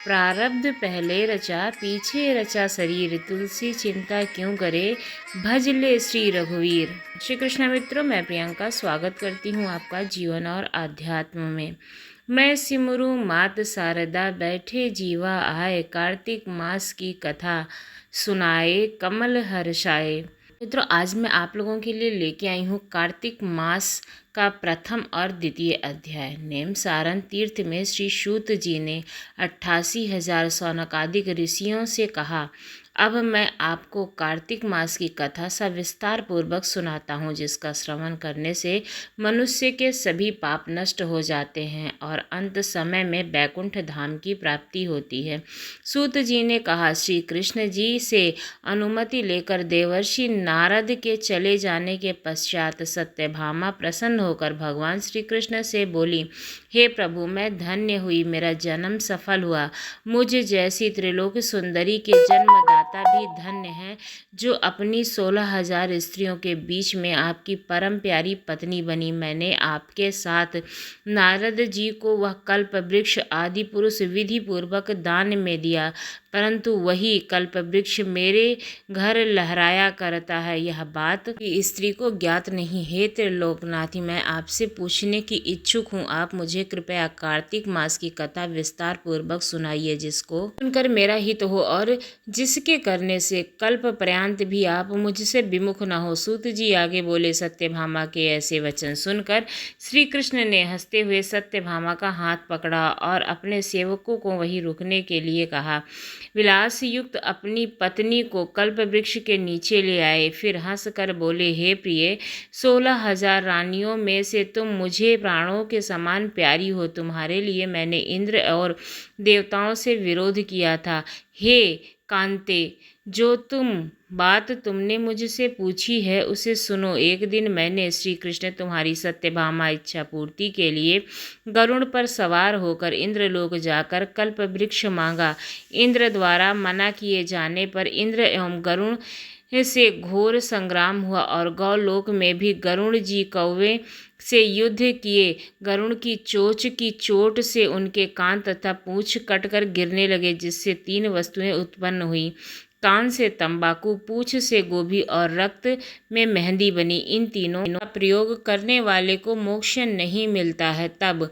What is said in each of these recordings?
प्रारब्ध पहले रचा पीछे रचा शरीर, तुलसी चिंता क्यों करे, भज ले श्री रघुवीर। श्री कृष्ण मित्रों, मैं प्रियंका स्वागत करती हूँ आपका जीवन और आध्यात्म में। मैं सिमरू मात शारदा, बैठे जीवा आए, कार्तिक मास की कथा सुनाए, कमल हर्षाए। मित्रों, आज मैं आप लोगों के लिए लेके आई हूँ कार्तिक मास का प्रथम और द्वितीय अध्याय। नेम सारण तीर्थ में श्री सूत जी ने 88,000 सौनकादिक ऋषियों से कहा, अब मैं आपको कार्तिक मास की कथा सविस्तार पूर्वक सुनाता हूँ, जिसका श्रवण करने से मनुष्य के सभी पाप नष्ट हो जाते हैं और अंत समय में बैकुंठ धाम की प्राप्ति होती है। सूत जी ने कहा, श्री कृष्ण जी से अनुमति लेकर देवर्षि नारद के चले जाने के पश्चात सत्यभामा प्रसन्न होकर भगवान श्री कृष्ण से बोली, हे प्रभु, मैं धन्य हुई, मेरा जन्म सफल हुआ। मुझ जैसी त्रिलोक सुंदरी के जन्मदाता भी धन्य हैं, जो अपनी 16,000 स्त्रियों के बीच में आपकी परम प्यारी पत्नी बनी। मैंने आपके साथ नारद जी को वह कल्प वृक्ष आदि पुरुष विधि पूर्वक दान में दिया, परंतु वही कल्प वृक्ष मेरे घर लहराया करता है। यह बात स्त्री को ज्ञात नहीं। हे त्रिलोकनाथी, मैं आपसे पूछने की इच्छुक हूँ, आप मुझे कृपया कार्तिक मास की कथा विस्तार पूर्वक सुनाइए, जिसको सुनकर मेरा हित हो और जिसके करने से कल्प पर्यंत भी आप मुझसे विमुख न हो। सूत जी आगे बोले, सत्यभामा के ऐसे वचन सुनकर श्री कृष्ण ने हंसते हुए सत्यभामा का हाथ पकड़ा और अपने सेवकों को वहीं रुकने के लिए कहा। विलास युक्त अपनी पत्नी को कल्प वृक्ष के नीचे ले आए, फिर हंस कर बोले, हे प्रिय, 16,000 रानियों में से तुम मुझे प्राणों के समान प्यारी हो। तुम्हारे लिए मैंने इंद्र और देवताओं से विरोध किया था। हे कांते, जो बात तुमने मुझसे पूछी है उसे सुनो। एक दिन मैंने श्री कृष्ण तुम्हारी सत्यभामा इच्छा पूर्ति के लिए गरुड़ पर सवार होकर इंद्रलोक जाकर कल्प वृक्ष मांगा। इंद्र द्वारा मना किए जाने पर इंद्र एवं गरुड़ से घोर संग्राम हुआ और गौलोक में भी गरुड़ जी कौवे से युद्ध किए। गरुड़ की चोंच की चोट से उनके कान तथा पूंछ कटकर गिरने लगे, जिससे 3 वस्तुएं उत्पन्न हुई। कान से तंबाकू, पूंछ से गोभी और रक्त में मेहंदी बनी। इन तीनों का प्रयोग करने वाले को मोक्ष नहीं मिलता है। तब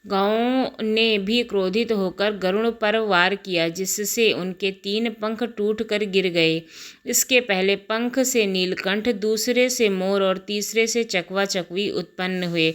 गौओं ने भी क्रोधित होकर गरुड़ पर वार किया, जिससे उनके 3 पंख टूटकर गिर गए। इसके पहले पंख से नीलकंठ, दूसरे से मोर और तीसरे से चकवा चकवी उत्पन्न हुए।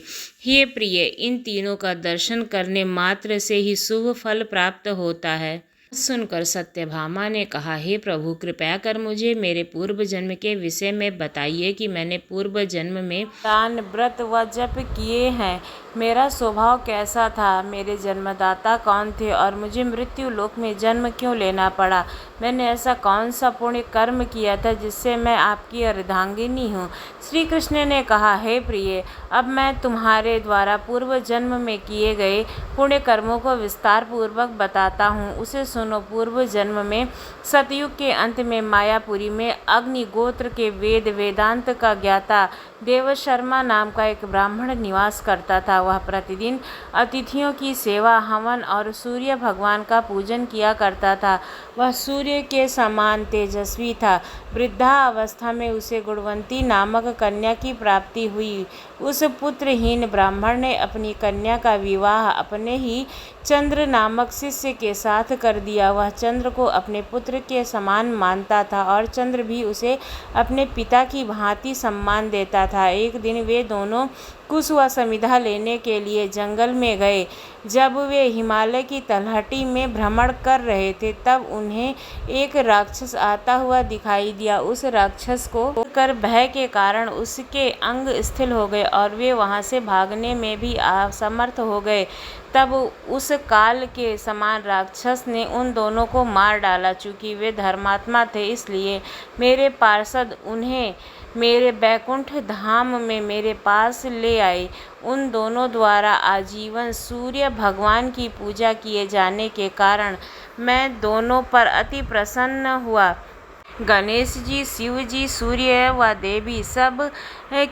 हे प्रिय, इन तीनों का दर्शन करने मात्र से ही शुभ फल प्राप्त होता है। सुनकर सत्यभामा ने कहा, हे प्रभु, कृपया कर मुझे मेरे पूर्व जन्म के विषय में बताइए कि मैंने पूर्व जन्म में दान, व्रत व जप किए हैं। मेरा स्वभाव कैसा था, मेरे जन्मदाता कौन थे और मुझे मृत्यु लोक में जन्म क्यों लेना पड़ा। मैंने ऐसा कौन सा पुण्य कर्म किया था जिससे मैं आपकी अर्धांगिनी हूँ। श्री कृष्ण ने कहा, हे प्रिय, अब मैं तुम्हारे द्वारा पूर्व जन्म में किए गए पुण्य कर्मों को विस्तार पूर्वक बताता हूँ, उसे सुनो। पूर्व जन्म में सतयुग के अंत में मायापुरी में अग्नि गोत्र के वेदांत का ज्ञाता देवशर्मा नाम का एक ब्राह्मण निवास करता था। वह प्रतिदिन अतिथियों की सेवा, हवन और सूर्य भगवान का पूजन किया करता था। वह सूर्य के समान तेजस्वी था। वृद्धावस्था में उसे गुणवंती नामक कन्या की प्राप्ति हुई। उस पुत्रहीन ब्राह्मण ने अपनी कन्या का विवाह अपने ही चंद्र नामक शिष्य के साथ कर दिया। वह चंद्र को अपने पुत्र के समान मानता था और चंद्र भी उसे अपने पिता की भांति सम्मान देता था। एक दिन वे दोनों कुश व समिधा लेने के लिए जंगल में गए। जब वे हिमालय की तलहटी में भ्रमण कर रहे थे, तब उन्हें एक राक्षस आता हुआ दिखाई दिया। उस राक्षस को कर भय के कारण उसके अंग स्थिर हो गए और वे वहां से भागने में भी असमर्थ हो गए। तब उस काल के समान राक्षस ने उन दोनों को मार डाला। चूँकि वे धर्मात्मा थे, इसलिए मेरे पार्षद उन्हें मेरे बैकुंठ धाम में मेरे पास ले आए। उन दोनों द्वारा आजीवन सूर्य भगवान की पूजा किए जाने के कारण मैं दोनों पर अति प्रसन्न हुआ। गणेश जी, शिव जी, सूर्य व देवी सब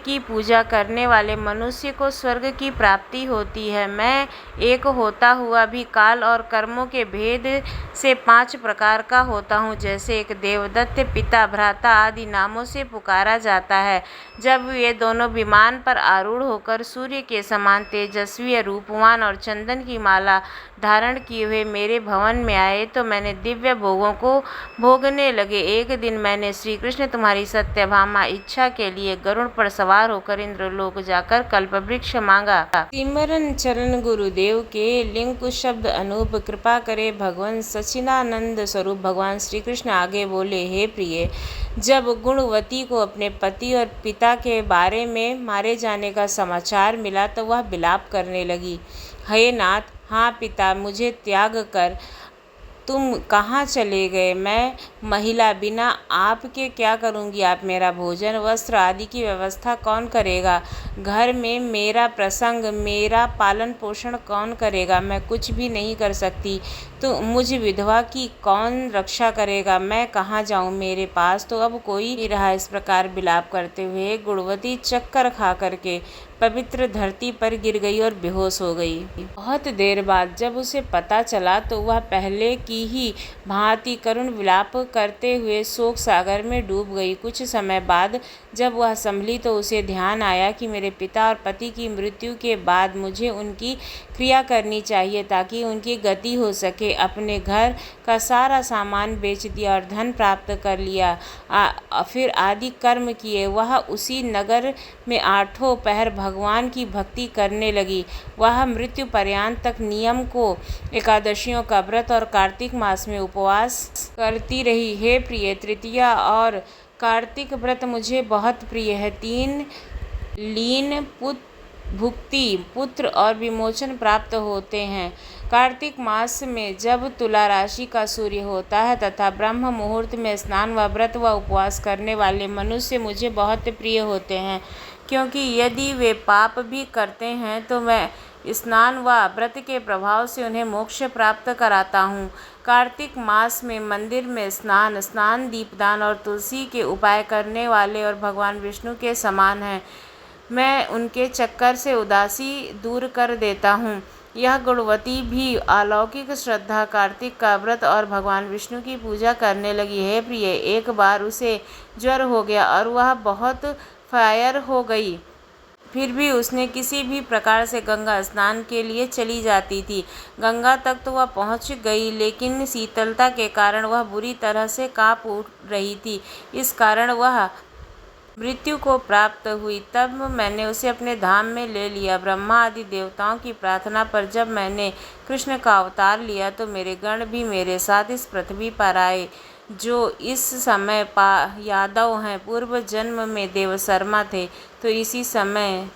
की पूजा करने वाले मनुष्य को स्वर्ग की प्राप्ति होती है। मैं एक होता हुआ भी काल और कर्मों के भेद से 5 प्रकार का होता हूँ। जैसे एक देवदत्त, पिता, भ्राता आदि नामों से पुकारा जाता है। जब ये दोनों विमान पर आरूढ़ होकर सूर्य के समान तेजस्वी, रूपवान और चंदन की माला धारण किए हुए मेरे भवन में आए तो मैंने दिव्य भोगों को भोगने लगे। एक दिन मैंने श्री कृष्ण तुम्हारी सत्यभामा इच्छा के लिए गरुड़ पर सवार होकर इंद्रलोक जाकर कल्पवृक्ष मांगा। सिमरन चरण गुरुदेव के लिंग कुछ शब्द अनूप। कृपा करे भगवान सच्चिदानंद स्वरूप भगवान श्री कृष्ण आगे बोले, हे प्रिय, जब गुणवती को अपने पति और पिता के बारे में मारे जाने का समाचार मिला तो वह विलाप करने लगी। हे नाथ, हाँ पिता, मुझे त्याग कर तुम कहाँ चले गए? मैं महिला बिना आपके क्या करूँगी? आप मेरा भोजन, वस्त्र आदि की व्यवस्था कौन करेगा? घर में मेरा प्रसंग, मेरा पालन पोषण कौन करेगा? मैं कुछ भी नहीं कर सकती तो मुझ विधवा की कौन रक्षा करेगा? मैं कहाँ जाऊँ? मेरे पास तो अब कोई नहीं रहा। इस प्रकार विलाप करते हुए गुणवती चक्कर खा करके पवित्र धरती पर गिर गई और बेहोश हो गई। बहुत देर बाद जब उसे पता चला तो वह पहले की ही भांति करुण विलाप करते हुए शोक सागर में डूब गई। कुछ समय बाद जब वह संभली तो उसे ध्यान आया कि मेरे पिता और पति की मृत्यु के बाद मुझे उनकी क्रिया करनी चाहिए ताकि उनकी गति हो सके। अपने घर का सारा सामान बेच दिया और धन प्राप्त कर लिया। फिर आदि कर्म किए। वह उसी नगर में 8 पहर भगवान की भक्ति करने लगी। वह मृत्यु पर्यंत तक नियम को, एकादशियों का व्रत और कार्तिक मास में उपवास करती रही। हे प्रिय, तृतीया और कार्तिक व्रत मुझे बहुत प्रिय है। 3 लीन भुक्ति, पुत्र और विमोचन प्राप्त होते हैं। कार्तिक मास में जब तुला राशि का सूर्य होता है तथा ब्रह्म मुहूर्त में स्नान व व्रत व उपवास करने वाले मनुष्य मुझे बहुत प्रिय होते हैं, क्योंकि यदि वे पाप भी करते हैं तो मैं स्नान व व्रत के प्रभाव से उन्हें मोक्ष प्राप्त कराता हूँ। कार्तिक मास में मंदिर में स्नान, दीपदान और तुलसी के उपाय करने वाले और भगवान विष्णु के समान हैं। मैं उनके चक्कर से उदासी दूर कर देता हूँ। यह गुणवती भी अलौकिक श्रद्धा, कार्तिक का व्रत और भगवान विष्णु की पूजा करने लगी। है प्रिय, एक बार उसे ज्वर हो गया और वह बहुत फायर हो गई। फिर भी उसने किसी भी प्रकार से गंगा स्नान के लिए चली जाती थी। गंगा तक तो वह पहुंच गई, लेकिन शीतलता के कारण वह बुरी तरह से कांप उठ रही थी। इस कारण वह मृत्यु को प्राप्त हुई। तब मैंने उसे अपने धाम में ले लिया। ब्रह्मा आदि देवताओं की प्रार्थना पर जब मैंने कृष्ण का अवतार लिया तो मेरे गण भी मेरे साथ इस पृथ्वी पर आए, जो इस समय यादव हैं। पूर्व जन्म में देवशर्मा थे तो इसी समय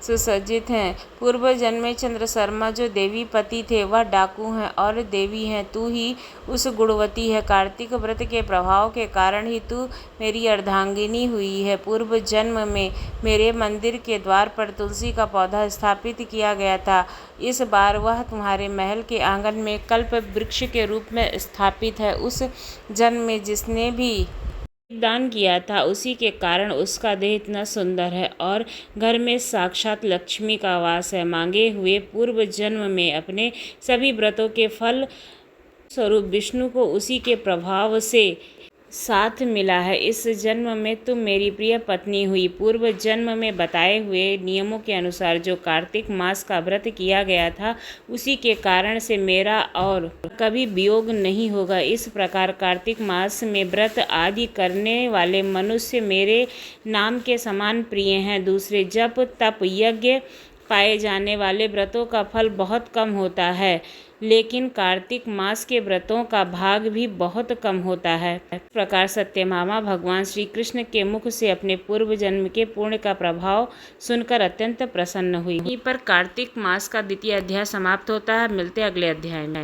सुसज्जित हैं। पूर्व जन्म में चंद्र शर्मा जो देवी पति थे वह डाकू हैं और देवी हैं तू ही उस गुणवती है। कार्तिक व्रत के प्रभाव के कारण ही तू मेरी अर्धांगिनी हुई है। पूर्व जन्म में मेरे मंदिर के द्वार पर तुलसी का पौधा स्थापित किया गया था। इस बार वह तुम्हारे महल के आंगन में कल्प वृक्ष के रूप में स्थापित है। उस जन्म में जिसने भी दान किया था उसी के कारण उसका देह इतना सुंदर है और घर में साक्षात लक्ष्मी का वास है। मांगे हुए पूर्व जन्म में अपने सभी व्रतों के फल स्वरूप विष्णु को उसी के प्रभाव से साथ मिला है। इस जन्म में तुम मेरी प्रिय पत्नी हुई। पूर्व जन्म में बताए हुए नियमों के अनुसार जो कार्तिक मास का व्रत किया गया था उसी के कारण से मेरा और कभी वियोग नहीं होगा। इस प्रकार कार्तिक मास में व्रत आदि करने वाले मनुष्य मेरे नाम के समान प्रिय हैं। दूसरे जप, तप, यज्ञ पाए जाने वाले व्रतों का फल बहुत कम होता है, लेकिन कार्तिक मास के व्रतों का भाग भी बहुत कम होता है। इस प्रकार सत्यभामा भगवान श्री कृष्ण के मुख से अपने पूर्व जन्म के पुण्य का प्रभाव सुनकर अत्यंत प्रसन्न हुई। यहीं पर कार्तिक मास का 2वां अध्याय समाप्त होता है। मिलते अगले अध्याय में।